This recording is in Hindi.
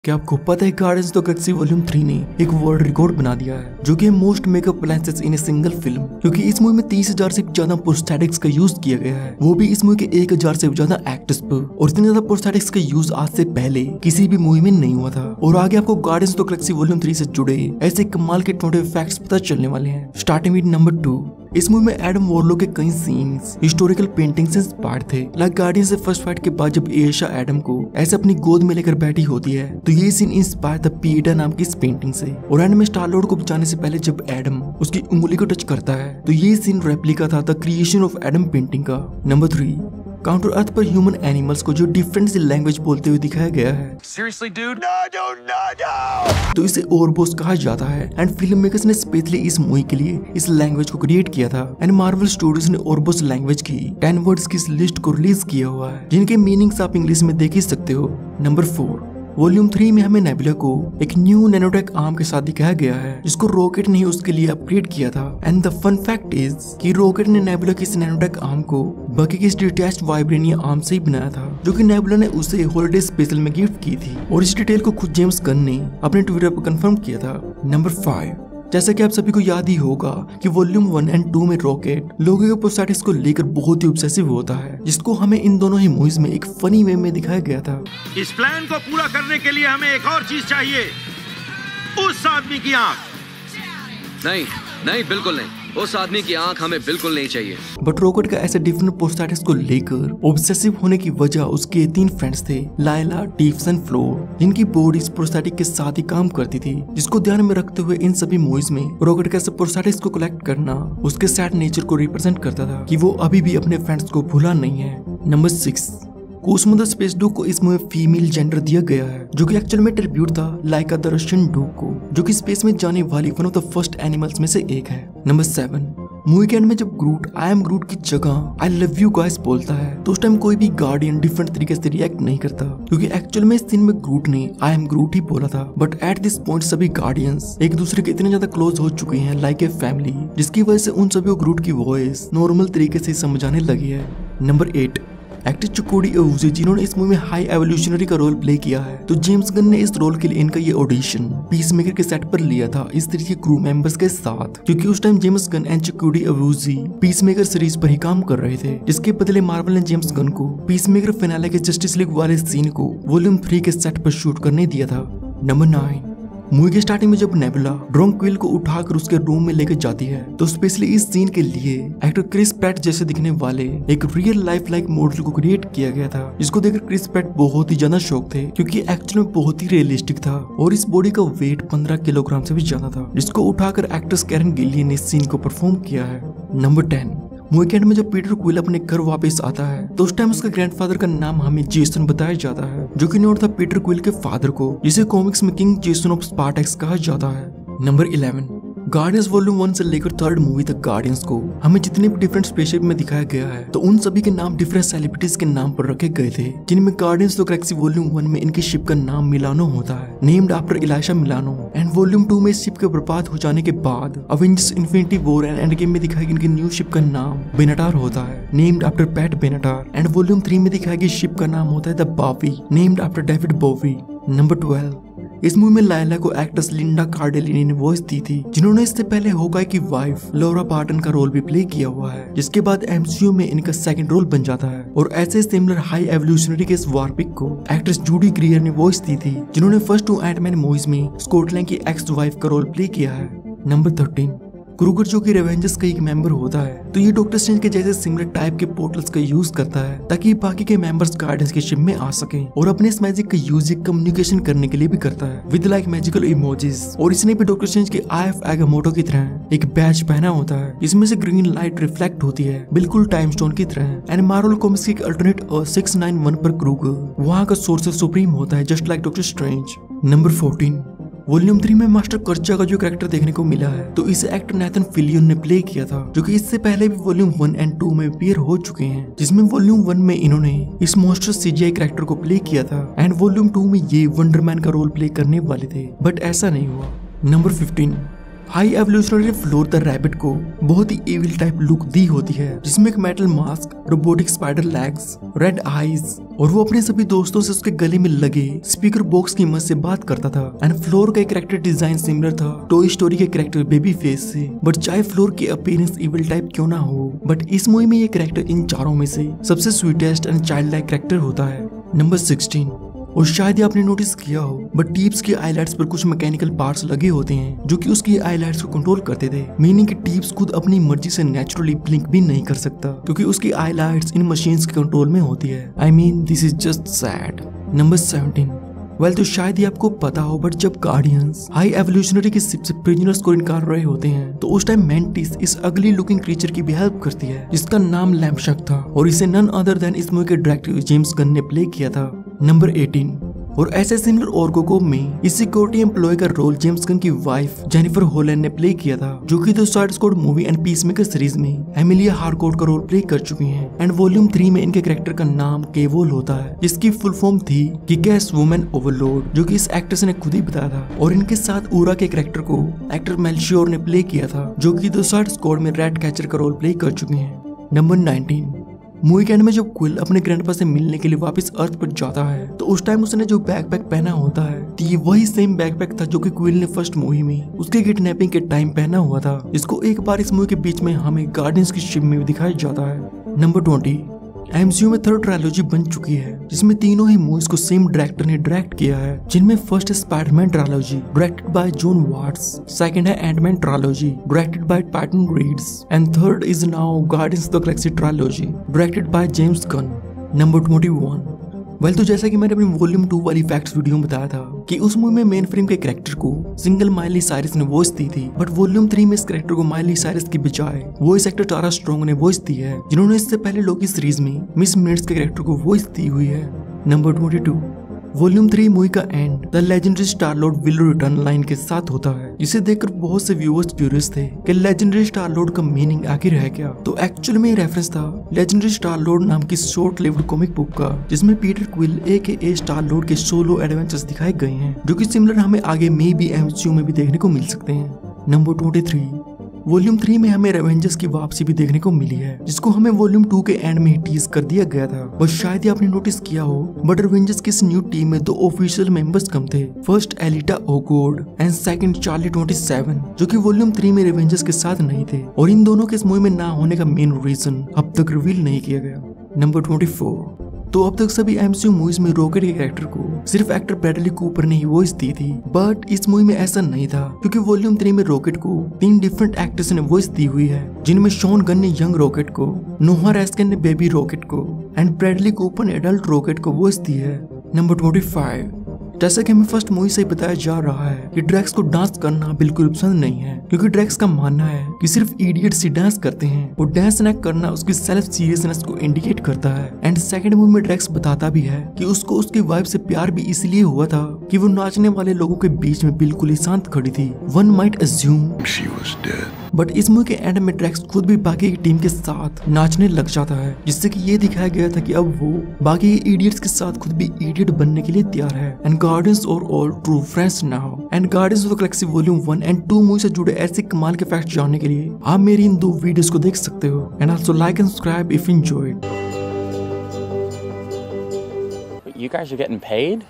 क्या आपको पता है guardians of the Galaxy volume 3 ने एक वर्ल्ड रिकॉर्ड बना दिया है, जो कि most makeup appliances in a single film, क्योंकि इस मूवी में 30,000 से ज्यादा प्रोस्थेटिक्स का यूज किया गया है, वो भी इस मूवी के 1,000 से ज्यादा एक्टर्स पर। और इतने ज्यादा प्रोस्थेटिक्स का यूज आज से पहले किसी भी मूवी में नहीं हुआ था। और आगे आपको guardians of the Galaxy volume 3 से जुड़े ऐसे कमाल के 20 फैक्ट्स पता चलने वाले हैं। Starting with number 2। इस मूवी में एडम वॉरलॉक के कई सीन्स हिस्टोरिकल पेंटिंग से इंस्पायर्ड थे। लाइक गार्डियन से फर्स्ट फाइट के बाद जब एशा एडम को ऐसे अपनी गोद में लेकर बैठी होती है, तो ये सीन इंस्पायर था पीटा नाम की इस पेंटिंग से। और एंड में स्टार लॉर्ड को बचाने से पहले जब एडम उसकी उंगली को टच करता है, तो ये सीन रेप्लिका था the creation of Adam painting का। नंबर 3। काउंटर अर्थ पर ह्यूमन एनिमल्स को जो डिफरेंट सी लैंग्वेज बोलते हुए दिखाया गया है। Seriously, dude? No. तो इसे ओरबोस कहा जाता है। एंड फिल्म मेकर्स ने स्पेशली इस मूवी के लिए इस लैंग्वेज को क्रिएट किया था। एंड मार्वल स्टूडियोज ने ओरबोस लैंग्वेज की 10 वर्ड्स की इस लिस्ट को रिलीज किया हुआ है, जिनके मीनिंग्स आप इंग्लिश में देख ही सकते हो। नंबर 4। वॉल्यूम 3 में हमें नेबुला को एक न्यू नैनोटेक आर्म के साथ दिखाया गया है, जिसको रॉकेट ने उसके लिए अपग्रेड किया था। And the fun fact is कि रॉकेट ने नेबुला की इस नैनोटेक आर्म को बकी की इस डिटैच्ड वाइब्रेनियम आर्म से ही बनाया था, जो कि नेबुला ने उसे हॉलिडे स्पेशल में गिफ्ट की थी। और इस डिटेल को खुद जेम्स गन ने अपने ट्विटर पर कंफर्म किया था। नंबर 5। जैसा कि आप सभी को याद ही होगा कि वॉल्यूम 1 और 2 में रॉकेट लोगों के प्रोस्थेटिक्स को लेकर बहुत ही ऑब्सेसिव होता है, जिसको हमें इन दोनों ही मूवीज में एक फनी वे में दिखाया गया था। इस प्लान को पूरा करने के लिए हमें एक और चीज चाहिए, उस आदमी की आंख। नहीं नहीं, बिल्कुल नहीं, उस आदमी की आंख हमें बिल्कुल नहीं चाहिए। बट रॉकेट का ऐसे डिफरेंट प्रोस्थेटिक्स को लेकर ऑब्सेसिव होने की वजह उसके 3 फ्रेंड्स थे, लाइला, टीफ्स एंड फ्लोर, जिनकी बॉडी इस प्रोस्थेटिक के साथ ही काम करती थी। जिसको ध्यान में रखते हुए इन सभी मूवीज में रॉकेट के ऐसे प्रोस्थेटिक्स को कलेक्ट करना उसके सैड नेचर को रिप्रेजेंट करता था, कि वो अभी भी अपने फ्रेंड्स को भूला नहीं है। Number 6। Cosmo the space dog को इस मूवी में फीमेल जेंडर दिया गया है, जो कि एक्चुअल में ट्रिब्यूट था लाइका द रशियन डॉग को, जो कि स्पेस में जाने वाली one of the first animals में से एक है। नंबर 7। मूवी के एंड में जब ग्रूट आई एम ग्रूट की जगह आई लव यू गाइस बोलता है, तो उस टाइम कोई भी गार्डियन डिफरेंट तरीके से रिएक्ट नहीं करता, क्योंकि एक्चुअल में इस सीन में ग्रूट ने आई एम ग्रूट ही बोला था। बट एट दिस पॉइंट सभी गार्डियंस एक दूसरे के इतने ज्यादा क्लोज हो चुके हैं लाइक ए फैमिली, जिसकी वजह से उन सभी को ग्रूट की वॉइस नॉर्मल तरीके से समझ आने लगी है। नंबर 8। एक्टर चिकोडी इवुजी, जिन्होंने इस मूवी में हाई एवोल्यूशनरी का रोल प्ले किया है, तो जेम्स गन ने इस रोल के लिए इनका ये ऑडिशन पीसमेकर के सेट पर लिया था, इस तरीके क्रू मेंबर्स के साथ, क्योंकि उस time James Gunn and Chukwudi Iwuji Peacemaker series पर ही काम कर रहे थे, जिसके बदले मार्वल ने जेम्स गन को पीसमेकर फिनाले के जस्टिस लीग वाले सीन को वॉल्यूम 3 के सेट पर शूट करने दिया था। नंबर 9। मूवी के स्टार्टिंग में जब नेबुला ड्रोंक्विल को उठाकर उसके रूम में लेकर जाती है, तो स्पेशली इस सीन के लिए एक्टर क्रिस पैट जैसे दिखने वाले एक रियल लाइफ लाइक मॉडल को क्रिएट किया गया था, जिसको देखकर क्रिस पैट बहुत ही ज्यादा शौक थे, क्योंकि एक्चुअल में बहुत ही रियलिस्टिक था और इस बॉडी का वेट 15 किलोग्राम से भी ज्यादा था, जिसको उठाकर एक्ट्रेस कैरन गिलियन ने इस सीन को परफॉर्म किया है। नंबर 10। मूवी के एंड में जब पीटर क्विल अपने घर वापस आता है, तो उस टाइम उसका ग्रैंडफादर का नाम हमें जेसन बताया जाता है, जो कि नोट था पीटर क्विल के फादर को, जिसे कॉमिक्स में किंग जेसन ऑफ स्पार्टैक्स कहा जाता है। नंबर 11। गार्डियंस वॉल्यूम 1 से लेकर 3rd मूवी तक गार्डियंस को हमें जितने भी डिफरेंट स्पेसशिप में दिखाया गया है, तो उन सभी के नाम डिफरेंट सेलिब्रिटीज के नाम पर रखे गए थे, जिनमें Guardians of the Galaxy volume 1 में इनकी शिप का नाम मिलानो होता है, named after Alyssa Milano. And volume 2 में इस शिप के बर्बाद हो जाने के बाद Avengers infinity war and end game में दिखाई गई इनकी न्यू शिप का नाम बेनाटार होता है, named after Pat Benatar. And volume 3 में दिखाई गई शिप का नाम होता है the Bowie, named after David Bowie. Number 12। इस मूवी में लाइला को एक्ट्रेस लिंडा कार्डेलिनी ने वॉइस दी थी, जिन्होंने इससे पहले होकाई की वाइफ लौरा बार्टन का रोल भी प्ले किया हुआ है, जिसके बाद एमसीयू में इनका सेकंड रोल बन जाता है। और ऐसे सिमिलर हाई एवोल्यूशनरी के इस वारपिक को एक्ट्रेस जूडी ग्रियर ने वॉइस दी थी, जिन्होंने फर्स्ट 2 एंटमैन मूवीज में स्कॉटलैंड की एक्स वाइफ का रोल प्ले किया है। नंबर 13। क्रूगर, जो कि रेवेंजर्स का एक मेंबर होता है, तो ये डॉक्टर स्ट्रेंज के जैसे सिमिलर टाइप के पोर्टल्स का यूज करता है, ताकि बाकी के मेंबर्स गार्डियंस के शिप में आ सकें, और अपने इस मैजिक का यूज कम्युनिकेशन करने के लिए भी करता है विद लाइक मैजिकल इमोजीज। और इसने भी डॉक्टर स्ट्रेंज के आई एफ एगामोटो की तरह एक बैच पहना होता है, जिसमें से ग्रीन लाइट रिफ्लेक्ट होती है, बिल्कुल टाइम स्टोन की तरह। एंड मार्वल कॉमिक्स की अल्टरनेट 691 पर क्रूगर वहाँ का सोर्स सुप्रीम होता है, just like doctor strange. Number 14। Volume 3 में मास्टर कर्चा का जो कैरेक्टर देखने को मिला है, तो इसे एक्टर नेथन फिलियन ने प्ले किया था, जो कि इससे पहले भी वॉल्यूम 1 और 2 में अपीयर हो चुके हैं, जिसमें वॉल्यूम 1 में इन्होंने इस मॉन्स्टर सीजीआई कैरेक्टर को प्ले किया था, एंड वॉल्यूम 2 में ये वंडरमैन का रोल प्ले करने वाले थे, बट ऐसा नहीं हुआ। Number 15। High evolutionary floor the rabbit को बहुत ही एविल टाइप लुक दी होती है, जिसमें एक metal mask, robotic spider legs, red eyes, और वो अपने सभी दोस्तों से उसके गले में लगे स्पीकर बॉक्स की मदद से बात करता था। एंड फ्लोर का कैरेक्टर डिजाइन सिमिलर था टॉय स्टोरी के कैरेक्टर बेबी फेस से। बट चाहे फ्लोर की अपीयरेंस इविल टाइप क्यों ना हो, बट इस मूवी में ये कैरेक्टर इन चारों में से सबसे sweetest and child like character होता है। नंबर 16, और शायद ही आपने नोटिस किया हो, बट टीप्स की आईलाइट्स पर कुछ मैकेनिकल पार्ट्स लगे होते हैं जो कि उसकी आईलाइट्स को कंट्रोल करते थे। मीनिंग कि टीप्स खुद अपनी मर्जी से नेचुरली ब्लिंक भी नहीं कर सकता क्योंकि उसकी आईलाइट्स इन मशीन्स के कंट्रोल में होती है। I mean this is just sad. Number 17, well तो शायद ही आपको पता हो, बट जब गार्डियंस हाई एवोल्यूशनरी की शिप से प्रिजनर्स को निकाल रहे होते हैं तो उस टाइम मेंटिस इस अगली लुकिंग क्रीचर की भी हेल्प करती है जिसका नाम लैम्पशक था, और इसे नन अदर देन इस मूवी के डायरेक्टर जेम्स गन ने प्ले किया था। नंबर 18, और ऐसे सिमिलर ऑर्गोको में इस सिक्योरिटी एम्प्लॉय का रोल जेम्स गन की वाइफ जेनिफर होलैंड ने प्ले किया था, जो कि the suicide squad movie and peacemaker series में एमिलिया हार्कोर्ट का रोल प्ले कर चुकी हैं। एंड वॉल्यूम 3 में इनके कैरेक्टर का नाम केवोल होता है, जिसकी फुल फॉर्म थी किक-एस वुमेन ओवरलोड, जो कि इस एक्ट्रेस ने खुद ही बताया था। और इनके साथ ऊरा के कैरेक्टर को एक्टर मेल्शियोर ने प्ले किया था, जो कि द सुसाइड स्क्वाड में रैट कैचर का रोल प्ले कर चुके हैं। नंबर 19, मूवी के एंड में जब क्विल अपने ग्रैंडपा से मिलने के लिए वापस अर्थ पर जाता है तो उस टाइम उसने जो बैकपैक पहना होता है तो ये वही सेम बैकपैक था जो कि क्विल ने फर्स्ट मूवी में उसके किडनैपिंग के टाइम पहना हुआ था, जिसको एक बार इस मूवी के बीच में हमें गार्डियंस की शिप में भी दिखाया जाता है। नंबर 20, एमसीयू में थर्ड ट्रायलॉजी बन चुकी है जिसमें तीनों ही मूवीज को सेम डायरेक्टर ने डायरेक्ट किया है, जिनमें फर्स्ट है Spider Man trilogy directed by John Watts, second है Ant Man trilogy directed by Peyton Reeds, and third is now Guardians of the Galaxy trilogy directed by James Gunn. Number 21, well तो जैसा कि मैंने अपनी वॉल्यूम 2 वाली फैक्ट्स वीडियो में बताया था कि उस मूवी में मेन फ्रेम के कैरेक्टर को सिंगल माइली साइरस ने वॉइस दी थी, बट वॉल्यूम 3 में इस कैरेक्टर को माइली साइरस की बजाय वॉइस एक्टर टारा स्ट्रॉन्ग ने वॉइस दी है, जिन्होंने इससे पहले लोकी सीरीज में मिस मिनट्स के कैरेक्टर को वॉइस दी हुई है। नंबर 22, वॉल्यूम 3 मूवी का and the legendary star Lord will return line के साथ होता है, जिसे देखकर बहुत से व्यूअर्स क्यूरियस थे कि लेजेंडरी स्टार लॉर्ड का मीनिंग आखिर है क्या। तो एक्चुअल में रेफरेंस था लेजेंडरी स्टार लॉर्ड नाम की शॉर्ट लिव्ड कॉमिक बुक का, जिसमें Peter quill AKA star Lord के सोलो एडवेंचर्स दिखाए गए हैं, जो कि सिमिलर हमें आगे में भी एमसीयू में भी देखने को मिल सकते हैं। नंबर 23, वॉल्यूम 3 में हमें रेवेंजर्स की वापसी भी देखने को मिली है, जिसको हमें वॉल्यूम 2 के एंड में ही टीज कर दिया गया था। बस शायद ही आपने नोटिस किया हो, बट रेवेंजर्स की इस न्यू टीम में 2 ऑफिशियल मेंबर्स कम थे, फर्स्ट एलिटा ओगोड एंड सेकंड चार्ली 27, जो कि वॉल्यूम 3 में रेवेंजर्स के साथ नहीं थे, और इन दोनों के इस मूवी में ना होने का मेन रीजन अब तक रिवील नहीं किया गया। नंबर 24, तो अब तक सभी एमसीयू मूवीज में रॉकेट के कैरेक्टर को सिर्फ एक्टर ब्रैडली कूपर ने ही वॉइस दी थी, बट इस मूवी में ऐसा नहीं था, क्योंकि वॉल्यूम 3 में रॉकेट को 3 डिफरेंट एक्टर्स ने वॉइस दी हुई है, जिनमें शॉन गन ने यंग रॉकेट को, नोहा रैस्किन ने बेबी रॉकेट को, एंड ब्रैडली कूपर ने एडल्ट रॉकेट को वॉइस दी है। नंबर 25, जैसा कि हमें फर्स्ट मूवी से बताया जा रहा है कि ड्रैक्स को डांस करना बिल्कुल पसंद नहीं है, क्योंकि ड्रैक्स का मानना है कि सिर्फ इडियट्स ही डांस करते हैं, और डांस न करना उसकी सेल्फ सीरियसनेस को इंडिकेट करता है। एंड सेकंड मूवी में ड्रैक्स बताता भी है कि उसको उसकी वाइफ से प्यार भी इसलिए हुआ था कि वो नाचने वाले लोगों के बीच में बिल्कुल ही शांत खड़ी थी। One might assume she was dead, but इस मूवी के एंड में ड्रैक्स खुद भी बाकी की टीम के साथ नाचने लग जाता है, जिससे कि ये दिखाया गया था कि अब वो बाकी इडियट्स के साथ खुद भी इडियट बनने के लिए तैयार है। एंड गार्डियंस और all true friends now. And guardians of the Galaxy volume 1 and 2 movie से जुड़े ऐसे कमाल के फैक्ट्स जानने के लिए आप मेरी इन 2 वीडियोस को देख सकते हो। And also like and subscribe if you enjoyed. You guys are getting paid?